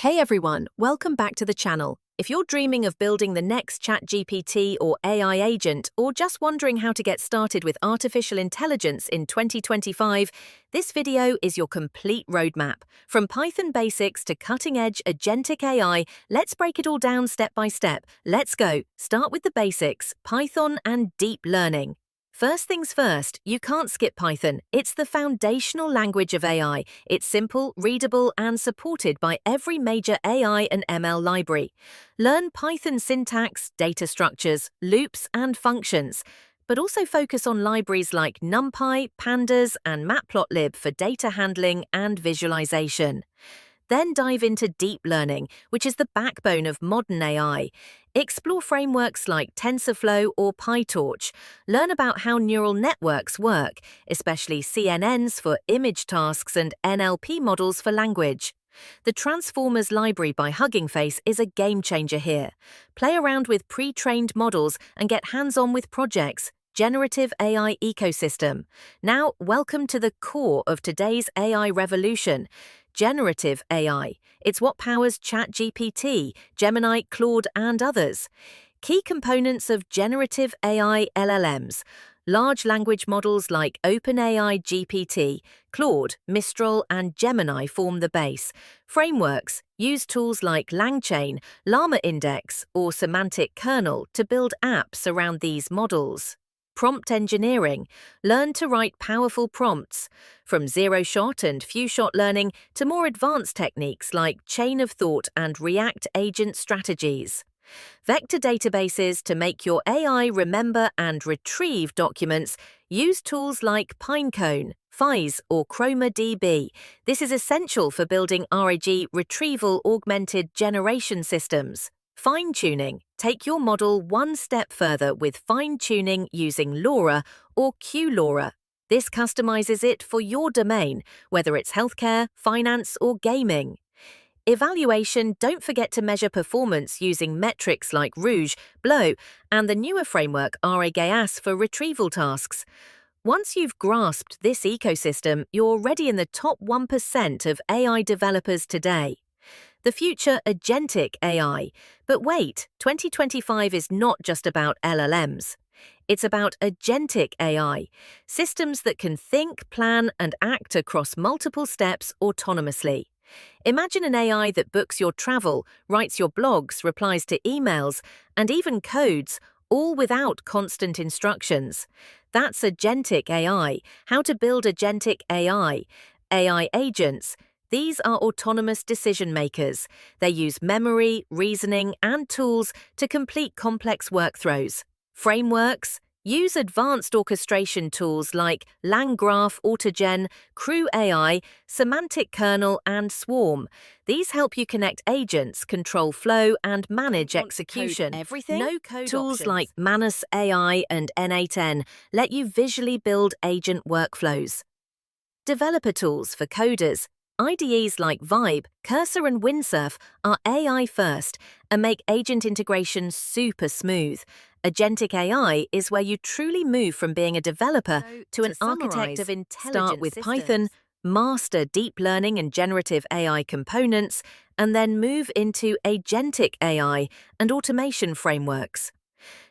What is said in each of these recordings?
Hey everyone, welcome back to the channel. If you're dreaming of building the next ChatGPT or AI agent, or just wondering how to get started with artificial intelligence in 2025, this video is your complete roadmap. From Python basics to cutting-edge Agentic AI, let's break it all down step by step. Let's go. Start with the basics, Python and deep learning. First things first, you can't skip Python. It's the foundational language of AI. It's simple, readable, and supported by every major AI and ML library. Learn Python syntax, data structures, loops, and functions. But also focus on libraries like NumPy, Pandas, and Matplotlib for data handling and visualization. Then dive into deep learning, which is the backbone of modern AI. Explore frameworks like TensorFlow or PyTorch. Learn about how neural networks work, especially CNNs for image tasks and NLP models for language. The Transformers library by Hugging Face is a game changer here. Play around with pre-trained models and get hands-on with projects. Generative AI ecosystem. Now, welcome to the core of today's AI revolution. Generative AI. It's what powers ChatGPT, Gemini, Claude, and others. Key components of generative AI LLMs. Large language models like OpenAI GPT, Claude, Mistral, and Gemini form the base. Frameworks use tools like LangChain, Llama Index, or Semantic Kernel to build apps around these models. Prompt engineering. Learn to write powerful prompts. From zero-shot and few-shot learning to more advanced techniques like chain of thought and React agent strategies. Vector databases to make your AI remember and retrieve documents. Use tools like Pinecone, FIS, or ChromaDB. This is essential for building RAG retrieval augmented generation systems. Fine-tuning. Take your model one step further with fine-tuning using LoRa or QLoRa. This customizes it for your domain, whether it's healthcare, finance, or gaming. Evaluation. Don't forget to measure performance using metrics like Rouge, Blow, and the newer framework RAGAS for retrieval tasks. Once you've grasped this ecosystem, you're already in the top 1% of AI developers today. The future Agentic AI. But wait, 2025 is not just about LLMs. It's about Agentic AI, systems that can think, plan, and act across multiple steps autonomously. Imagine an AI that books your travel, writes your blogs, replies to emails, and even codes, all without constant instructions. That's Agentic AI. How to build Agentic AI. AI agents. These are autonomous decision makers. They use memory, reasoning, and tools to complete complex workflows. Frameworks. Use advanced orchestration tools like LangGraph, AutoGen, CrewAI, Semantic Kernel, and Swarm. These help you connect agents, control flow, and manage execution. No-code tools like Manus AI and N8N let you visually build agent workflows. Developer tools for coders. IDEs like Vibe, Cursor, and Windsurf are AI first and make agent integration super smooth. Agentic AI is where you truly move from being a developer to an architect of intelligent Start with Python, master deep learning and generative AI components, and then move into Agentic AI and automation frameworks.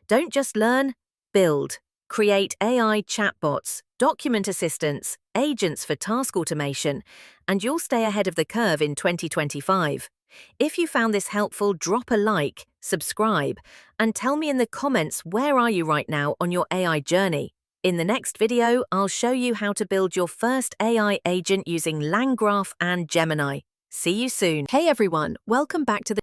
Don't just learn, build. Create AI chatbots, document assistants, agents for task automation, and you'll stay ahead of the curve in 2025. If you found this helpful, drop a like, subscribe, and tell me in the comments where are you right now on your AI journey. In the next video, I'll show you how to build your first AI agent using LangGraph and Gemini. See you soon. Hey everyone, welcome back to the